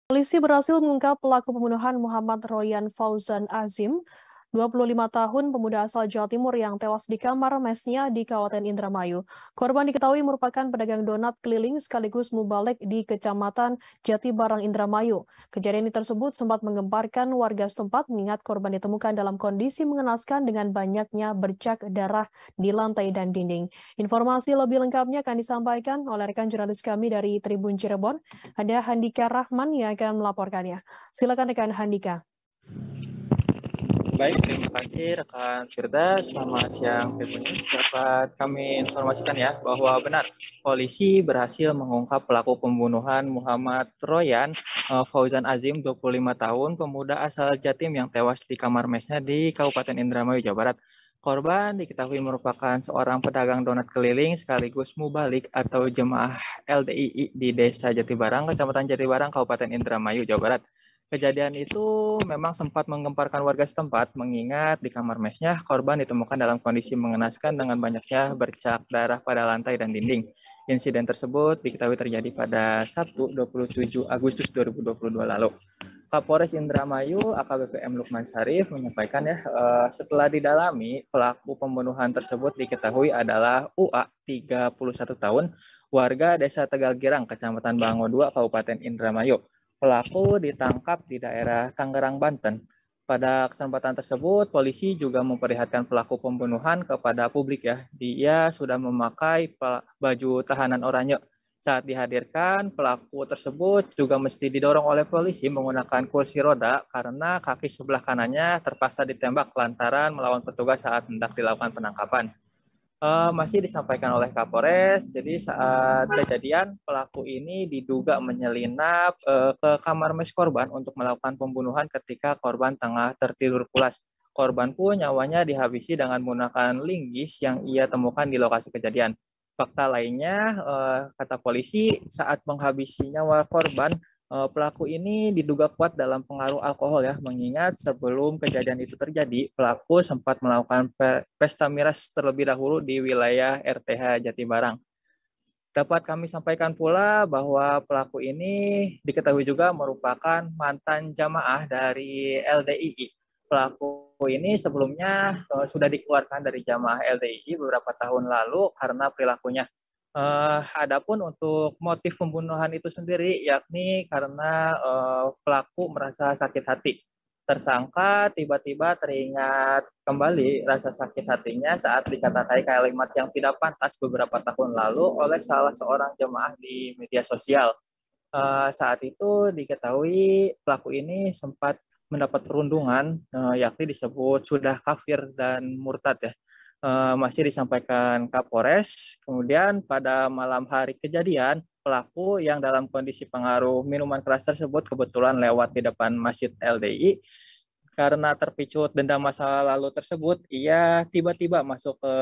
Polisi berhasil mengungkap pelaku pembunuhan Muhammad Royan Fauzan Azim, 25 tahun pemuda asal Jawa Timur yang tewas di kamar mesnya di Kabupaten Indramayu. Korban diketahui merupakan pedagang donat keliling sekaligus mubalik di Kecamatan Jatibarang, Indramayu. Kejadian ini tersebut sempat menggemparkan warga setempat mengingat korban ditemukan dalam kondisi mengenaskan dengan banyaknya bercak darah di lantai dan dinding. Informasi lebih lengkapnya akan disampaikan oleh rekan jurnalis kami dari Tribun Cirebon. Ada Handika Rahman yang akan melaporkannya. Silakan rekan Handika. Baik, terima kasih rekan Firda. Selamat siang, Tribun News. Dapat kami informasikan ya bahwa benar polisi berhasil mengungkap pelaku pembunuhan Muhammad Royan Fauzan Azim, 25 tahun, pemuda asal Jatim yang tewas di kamar mesnya di Kabupaten Indramayu, Jawa Barat. Korban diketahui merupakan seorang pedagang donat keliling sekaligus mubalik atau jemaah LDII di Desa Jatibarang, Kecamatan Jatibarang, Kabupaten Indramayu, Jawa Barat. Kejadian itu memang sempat menggemparkan warga setempat mengingat di kamar mesnya korban ditemukan dalam kondisi mengenaskan dengan banyaknya bercak darah pada lantai dan dinding. Insiden tersebut diketahui terjadi pada Sabtu 27 Agustus 2022 lalu. Kapolres Indramayu AKBP M. Lukman Syarif menyampaikan setelah didalami pelaku pembunuhan tersebut diketahui adalah UA 31 tahun warga Desa Tegal Girang, Kecamatan Bango 2, Kabupaten Indramayu. Pelaku ditangkap di daerah Tangerang, Banten. Pada kesempatan tersebut, polisi juga memperlihatkan pelaku pembunuhan kepada publik ya. Dia sudah memakai baju tahanan oranye. Saat dihadirkan, pelaku tersebut juga mesti didorong oleh polisi menggunakan kursi roda karena kaki sebelah kanannya terpaksa ditembak lantaran melawan petugas saat hendak dilakukan penangkapan. Masih disampaikan oleh Kapolres. Jadi saat kejadian pelaku ini diduga menyelinap ke kamar mes korban untuk melakukan pembunuhan ketika korban tengah tertidur pulas. Korban pun nyawanya dihabisi dengan menggunakan linggis yang ia temukan di lokasi kejadian. Fakta lainnya, kata polisi, saat menghabisi nyawa korban, pelaku ini diduga kuat dalam pengaruh alkohol ya, mengingat sebelum kejadian itu terjadi, pelaku sempat melakukan pesta miras terlebih dahulu di wilayah RTH Jatibarang. Dapat kami sampaikan pula bahwa pelaku ini diketahui juga merupakan mantan jamaah dari LDII. Pelaku ini sebelumnya sudah dikeluarkan dari jamaah LDII beberapa tahun lalu karena perilakunya. Adapun untuk motif pembunuhan itu sendiri, yakni karena pelaku merasa sakit hati. Tersangka tiba-tiba teringat kembali rasa sakit hatinya saat dikatakan kalimat yang tidak pantas beberapa tahun lalu oleh salah seorang jemaah di media sosial. Saat itu diketahui pelaku ini sempat mendapat perundungan, yakni disebut sudah kafir dan murtad ya. Masih disampaikan Kapolres. Kemudian pada malam hari kejadian, pelaku yang dalam kondisi pengaruh minuman keras tersebut kebetulan lewat di depan Masjid LDI. Karena terpicu dendam masa lalu tersebut, ia tiba-tiba masuk ke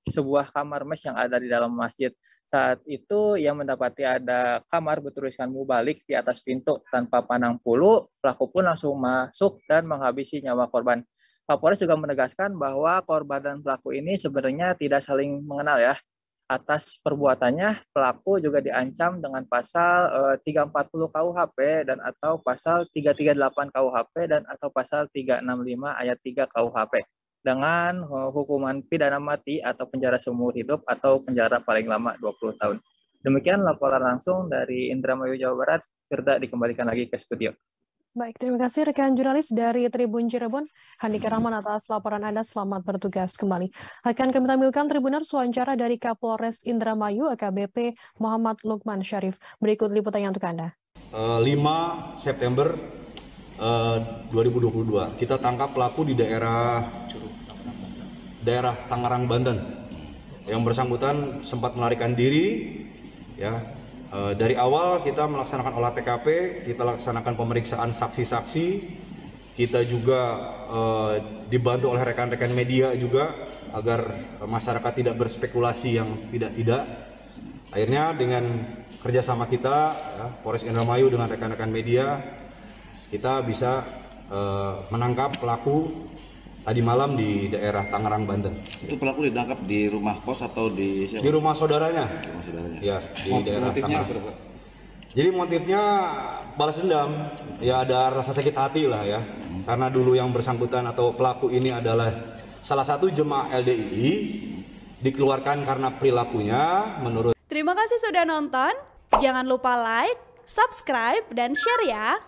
sebuah kamar mes yang ada di dalam masjid. Saat itu ia mendapati ada kamar bertuliskan mubalik di atas pintu tanpa pandang bulu. Pelaku pun langsung masuk dan menghabisi nyawa korban. Kapolres juga menegaskan bahwa korban dan pelaku ini sebenarnya tidak saling mengenal ya. Atas perbuatannya, pelaku juga diancam dengan pasal 340 KUHP dan atau pasal 338 KUHP dan atau pasal 365 ayat 3 KUHP dengan hukuman pidana mati atau penjara seumur hidup atau penjara paling lama 20 tahun. Demikian laporan langsung dari Indramayu, Jawa Barat. Firda dikembalikan lagi ke studio. Baik, terima kasih rekan jurnalis dari Tribun Cirebon, Handika Rahman atas laporan Anda. Selamat bertugas kembali. Akan kami tampilkan Tribuners wawancara dari Kapolres Indramayu AKBP Muhammad Lukman Syarif. Berikut liputannya untuk Anda. 5 September 2022 kita tangkap pelaku di daerah Tangerang, Banten. Yang bersangkutan sempat melarikan diri ya. Dari awal kita melaksanakan olah TKP, kita laksanakan pemeriksaan saksi-saksi, kita juga dibantu oleh rekan-rekan media juga agar masyarakat tidak berspekulasi yang tidak. Akhirnya dengan kerjasama kita, ya, Polres Indramayu dengan rekan-rekan media, kita bisa menangkap pelaku tadi malam di daerah Tangerang, Banten. Itu pelaku ditangkap di rumah kos atau di siapa? Di rumah saudaranya. Rumah saudaranya. Ya, di daerah Tangerang. Jadi motifnya balas dendam, ya ada rasa sakit hati lah ya. Karena dulu yang bersangkutan atau pelaku ini adalah salah satu jemaah LDII, dikeluarkan karena perilakunya menurut. Terima kasih sudah nonton, jangan lupa like, subscribe, dan share ya.